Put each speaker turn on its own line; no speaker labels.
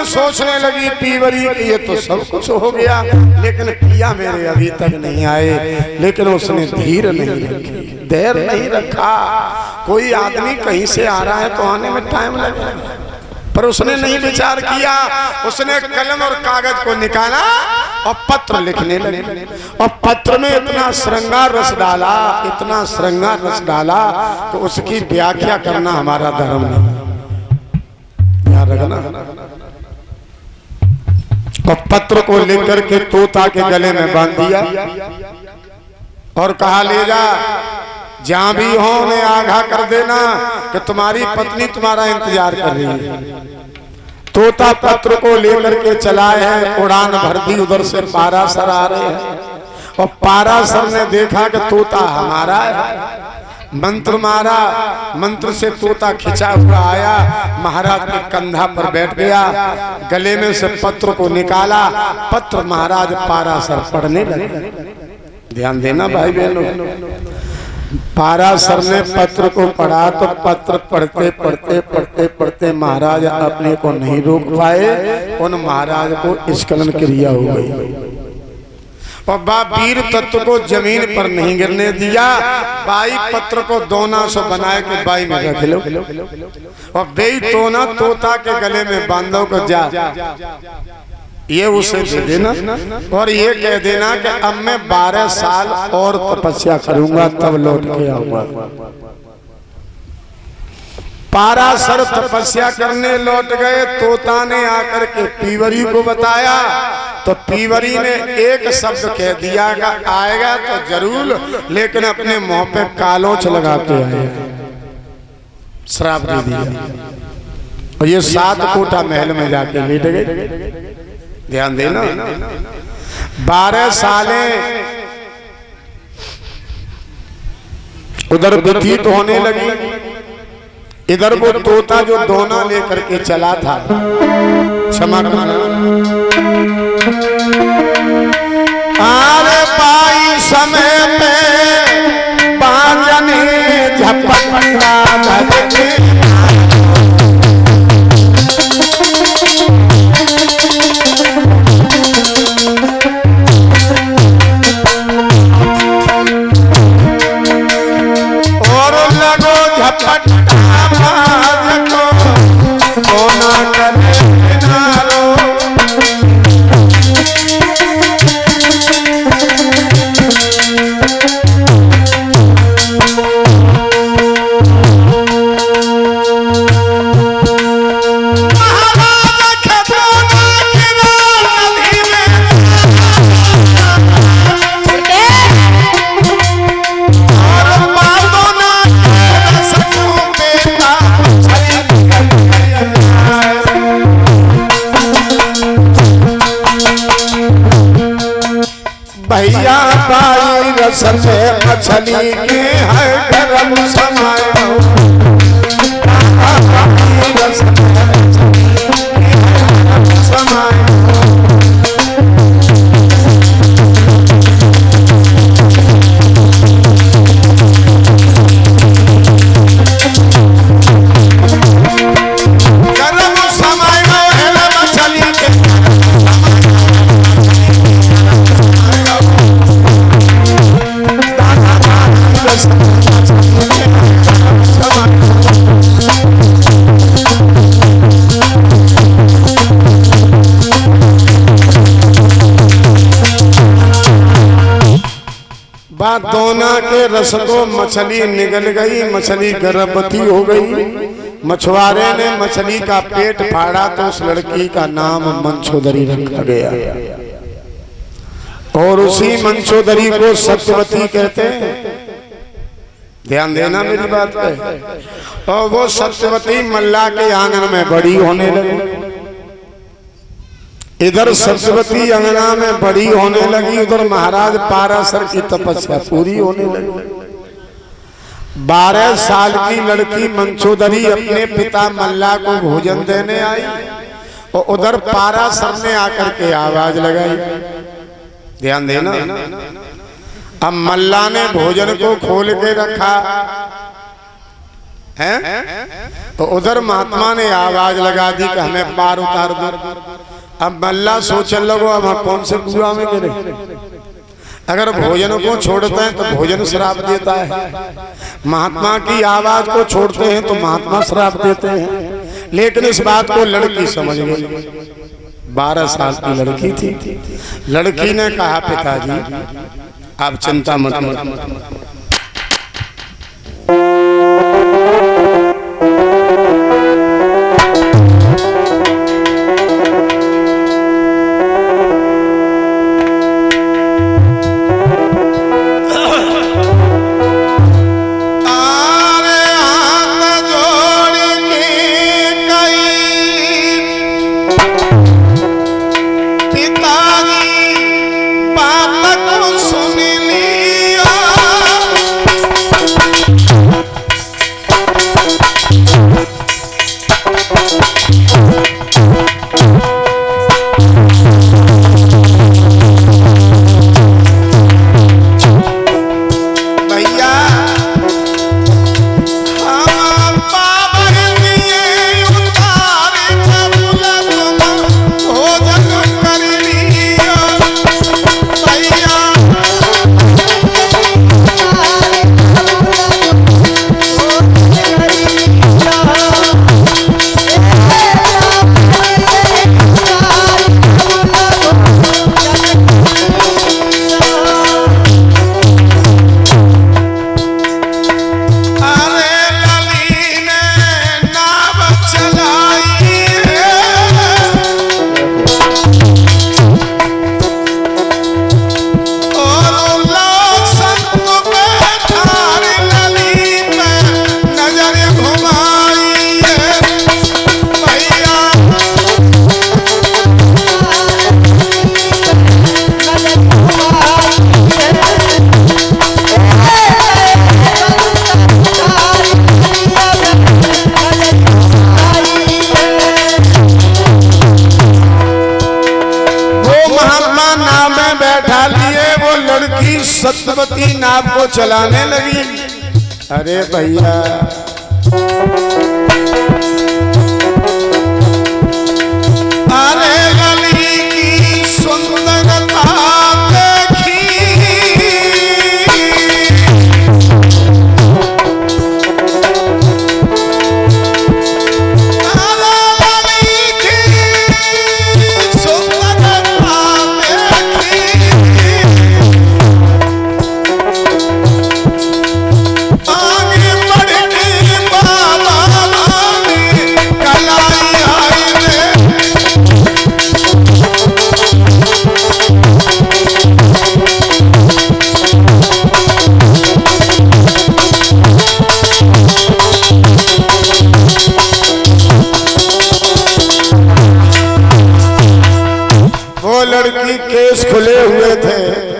सोचने लगी पीवरी कि ये तो सब कुछ हो गया, लेकिन पिया मेरे अभी तक नहीं आए। लेकिन उसने धीर नहीं रखी, देर नहीं रखा। कोई आदमी कहीं से आ रहा है तो आने में टाइम लगेगा, पर उसने नहीं विचार किया। उसने कलम और कागज को निकाला और पत्र लिखने लगे। और पत्र में इतना श्रृंगार रस डाला, इतना श्रृंगार रस डाला तो उसकी व्याख्या करना हमारा धर्म नहीं, याद रखना। और पत्र को लेकर के तोता के गले में बांध दिया और कहा ले जा, जहां भी हो उन्हें आगाह कर देना कि तुम्हारी पत्नी तुम्हारा इंतजार कर रही है। तोता पत्र को लेकर के चला है, उड़ान भर दी। उधर से पारासर आ रहे हैं और पारासर ने देखा कि तोता हमारा है, मंत्र मारा। मंत्र से तोता खिंचा हुआ आया, महाराज के कंधा पर बैठ गया, गले में से पत्र को निकाला। पत्र महाराज पारासर पढ़ने लगे। ध्यान देना भाई बहनों, पारासर ने पत्र को पढ़ा तो पत्र पढ़ते पढ़ते पढ़ते पढ़ते महाराज अपने को नहीं रोक पाए। उन महाराज को स्खलन क्रिया हो गई और वीर तत्व को जमीन पर नहीं गिरने दिया। बाई पत्र को दोना से बनाए के बाई में रख लो और बेई तोना तोता के गले में बांधो को जा, ये उसे दे देना और ये कह देना कि अब मैं 12 साल और तपस्या करूंगा तब लौट के आऊंगा। पारासर तपस्या करने लौट गए। तोता ने आकर के पीवरी को बताया तो पीवरी ने एक शब्द कह दिया कि आएगा तो जरूर, लेकिन अपने मुंह पे कालोच लगा के आएगा। श्राप दे दिया और ये 7 कोठा महल में जाके लेट गए। ध्यान देना, 12 सालें उधर व्यतीत होने लगी। इधर वो तोता जो दोना लेकर के चला था, क्षमा करना, आरे पाई समय पे बांजने झपटना धरने। भैया बाई रस में मछली के है गरम समय। रस में मछली के है गरम समय। गरम समय में मछली के दोना के रस को मछली निगल गई, मछली गर्भवती हो गई। मछुआरे ने मछली का पेट फाड़ा तो उस लड़की का नाम मंचोदरी रखा गया और उसी मंचोदरी को सत्यवती कहते हैं। ध्यान देना मेरी बात पे। और वो सत्यवती मल्ला के आंगन में बड़ी होने लगी। इधर सत्यवती अंगना में बड़ी होने लगी, उधर महाराज पारासर की तपस्या पूरी होने लगी। 12 साल की लड़की मंचोदरी अपने पिता मल्ला को भोजन देने आई और उधर पारासर ने आकर के आवाज लगाई। ध्यान देना, अब मल्ला ने भोजन को खोल के रखा हैं? तो उधर महात्मा ने आवाज लगा दी कि हमें पार उतार दो। अब मल्ला सोचने लगो अब हम कौन से कुआं में गिरे। अगर भोजन को छोड़ते हैं तो भोजन श्राप देता है, महात्मा की आवाज को छोड़ते हैं तो महात्मा श्राप देते हैं। लेकिन इस बात को लड़की समझ गई। 12 साल की लड़की थी। लड़की ने कहा पिताजी आप चिंता मत करो। सत्यवती नाव को चलाने लगी। अरे भैया अरे गली की सुंदरता देखी लड़की केस खुले हुए थे।